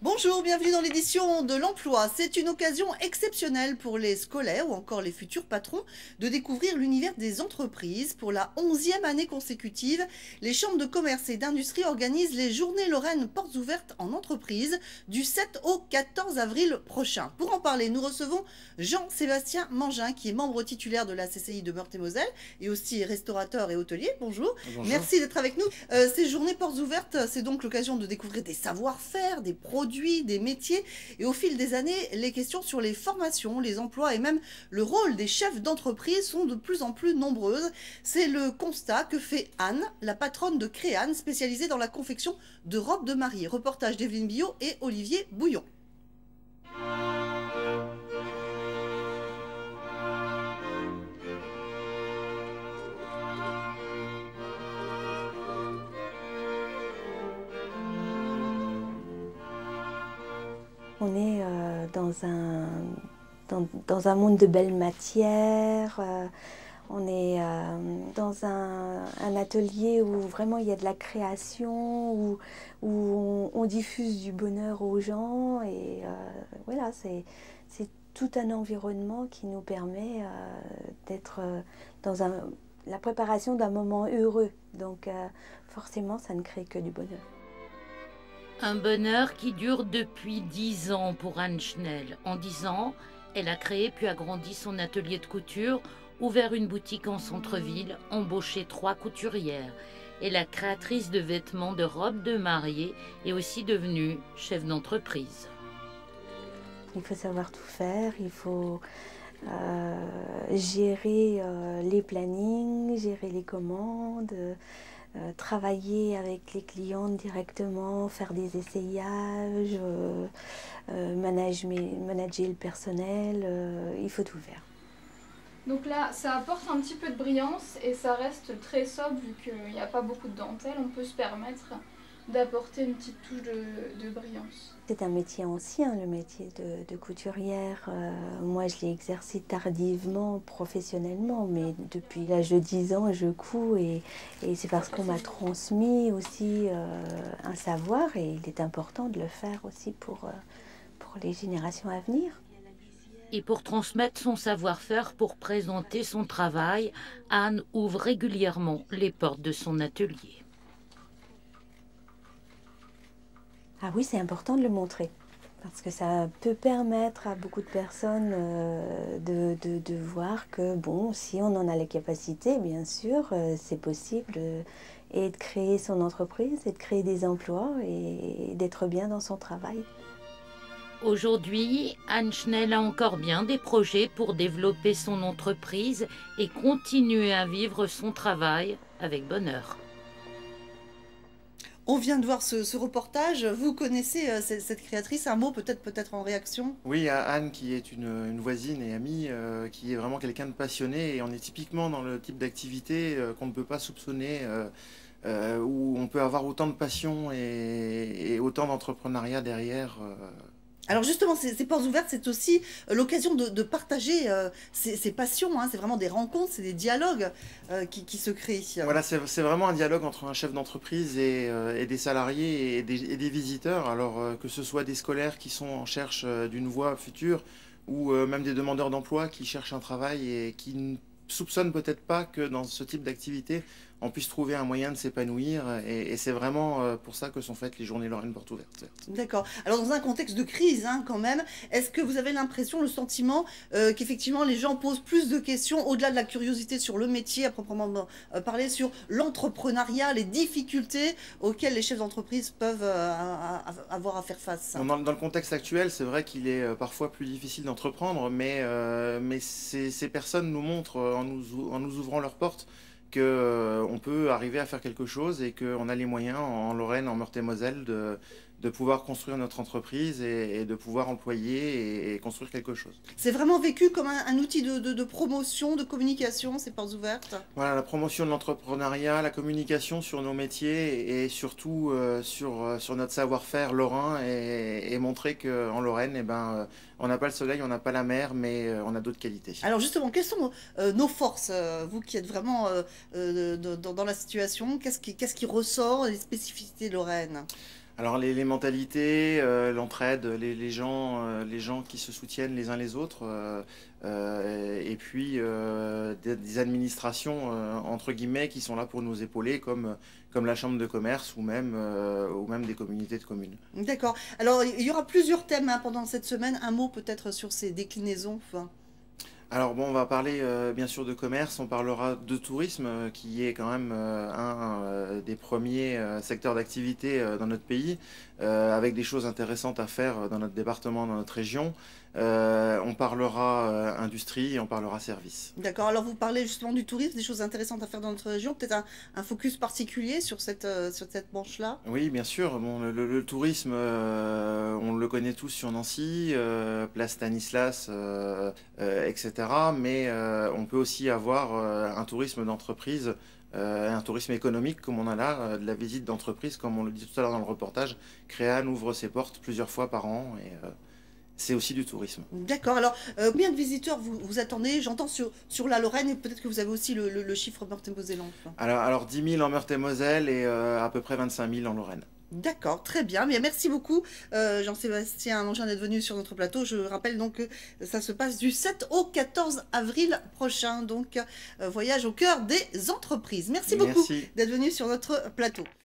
Bonjour, bienvenue dans l'édition de l'emploi. C'est une occasion exceptionnelle pour les scolaires ou encore les futurs patrons de découvrir l'univers des entreprises. Pour la 11e année consécutive, les chambres de commerce et d'industrie organisent les Journées Lorraine Portes ouvertes en entreprise du 7 au 14 avril prochain. Pour en parler, nous recevons Jean-Sébastien Mangin, qui est membre titulaire de la CCI de Meurthe-et-Moselle et aussi restaurateur et hôtelier. Bonjour. Bonjour. Merci d'être avec nous. Ces Journées Portes ouvertes, c'est donc l'occasion de découvrir des savoir-faire, des produits, des métiers, et au fil des années, les questions sur les formations, les emplois et même le rôle des chefs d'entreprise sont de plus en plus nombreuses. C'est le constat que fait Anne, la patronne de Créane, spécialisée dans la confection de robes de mariée. Reportage d'Evelyne Billot et Olivier Bouillon. On est dans un monde de belles matières, on est dans un atelier où vraiment il y a de la création, où on diffuse du bonheur aux gens, et voilà, c'est tout un environnement qui nous permet d'être dans la préparation d'un moment heureux. Donc forcément, ça ne crée que du bonheur. Un bonheur qui dure depuis 10 ans pour Anne Schnell. En 10 ans, elle a créé puis agrandi son atelier de couture, ouvert une boutique en centre-ville, embauché 3 couturières. Et la créatrice de vêtements de robes de mariée est aussi devenue chef d'entreprise. Il faut savoir tout faire, il faut gérer les plannings, gérer les commandes, travailler avec les clientes directement, faire des essayages, manager le personnel, il faut tout faire. Donc là, ça apporte un petit peu de brillance et ça reste très sobre vu qu'il n'y a pas beaucoup de dentelle. On peut se permettre d'apporter une petite touche de brillance. C'est un métier ancien, le métier de couturière. Moi, je l'ai exercé tardivement, professionnellement, mais depuis l'âge de 10 ans, je couds et c'est parce qu'on m'a transmis aussi un savoir, et il est important de le faire aussi pour les générations à venir. Et pour transmettre son savoir-faire, pour présenter son travail, Anne ouvre régulièrement les portes de son atelier. Ah oui, c'est important de le montrer, parce que ça peut permettre à beaucoup de personnes de voir que, bon, si on en a les capacités, bien sûr, c'est possible, et de créer son entreprise, et de créer des emplois, et d'être bien dans son travail. Aujourd'hui, Anne Schnell a encore bien des projets pour développer son entreprise et continuer à vivre son travail avec bonheur. On vient de voir ce reportage. Vous connaissez cette créatrice? Un mot peut-être en réaction? Oui, à Anne, qui est une voisine et amie, qui est vraiment quelqu'un de passionné, et on est typiquement dans le type d'activité qu'on ne peut pas soupçonner, où on peut avoir autant de passion et autant d'entrepreneuriat derrière. Alors justement, ces portes ouvertes, c'est aussi l'occasion de partager ces passions, hein. C'est vraiment des rencontres, c'est des dialogues qui se créent. Voilà, c'est vraiment un dialogue entre un chef d'entreprise et des salariés et des visiteurs. Alors que ce soit des scolaires qui sont en recherche d'une voie future, ou même des demandeurs d'emploi qui cherchent un travail et qui ne soupçonnent peut-être pas que dans ce type d'activité, on puisse trouver un moyen de s'épanouir, et c'est vraiment pour ça que sont faites les Journées Lorraine Portes ouvertes. D'accord. Alors dans un contexte de crise, hein, quand même, est-ce que vous avez l'impression, le sentiment qu'effectivement les gens posent plus de questions, au-delà de la curiosité sur le métier à proprement parler, sur l'entrepreneuriat, les difficultés auxquelles les chefs d'entreprise peuvent avoir à faire face? Dans le contexte actuel, c'est vrai qu'il est parfois plus difficile d'entreprendre, mais ces personnes nous montrent, en nous ouvrant leurs portes, qu'on peut arriver à faire quelque chose, et qu'on a les moyens en Lorraine, en Meurthe-et-Moselle, de pouvoir construire notre entreprise et de pouvoir employer et construire quelque chose. C'est vraiment vécu comme un outil de promotion, de communication, ces portes ouvertes? Voilà, la promotion de l'entrepreneuriat, la communication sur nos métiers et surtout sur notre savoir-faire lorrain et montrer qu'en Lorraine, eh ben, on n'a pas le soleil, on n'a pas la mer, mais on a d'autres qualités. Alors justement, quelles sont nos forces, vous qui êtes vraiment dans la situation, qu'est-ce qui ressort des spécificités lorraines? Alors les mentalités, l'entraide, les gens qui se soutiennent les uns les autres, et puis des administrations entre guillemets qui sont là pour nous épauler, comme la chambre de commerce ou même des communautés de communes. D'accord. Alors il y aura plusieurs thèmes hein, pendant cette semaine. Un mot peut-être sur ces déclinaisons. Enfin. Alors bon, on va parler bien sûr de commerce, on parlera de tourisme qui est quand même un des premiers secteurs d'activité dans notre pays, avec des choses intéressantes à faire dans notre département, dans notre région. On parlera industrie et on parlera service. D'accord, alors vous parlez justement du tourisme, des choses intéressantes à faire dans notre région, peut-être un focus particulier sur cette branche-là? Oui, bien sûr. Bon, le tourisme, on le connaît tous sur Nancy, place Stanislas, etc. Mais on peut aussi avoir un tourisme d'entreprise, un tourisme économique comme on a là, de la visite d'entreprise, comme on le dit tout à l'heure dans le reportage. Créane ouvre ses portes plusieurs fois par an et c'est aussi du tourisme. D'accord, alors combien de visiteurs vous attendez? J'entends sur la Lorraine et peut-être que vous avez aussi le chiffre Meurthe-et-Moselle. Alors 10 000 en Meurthe-et-Moselle et à peu près 25 000 en Lorraine. D'accord, très bien. Bien, merci beaucoup Jean-Sébastien Longin d'être venu sur notre plateau. Je rappelle donc que ça se passe du 7 au 14 avril prochain. Donc, voyage au cœur des entreprises. Merci beaucoup d'être venu sur notre plateau.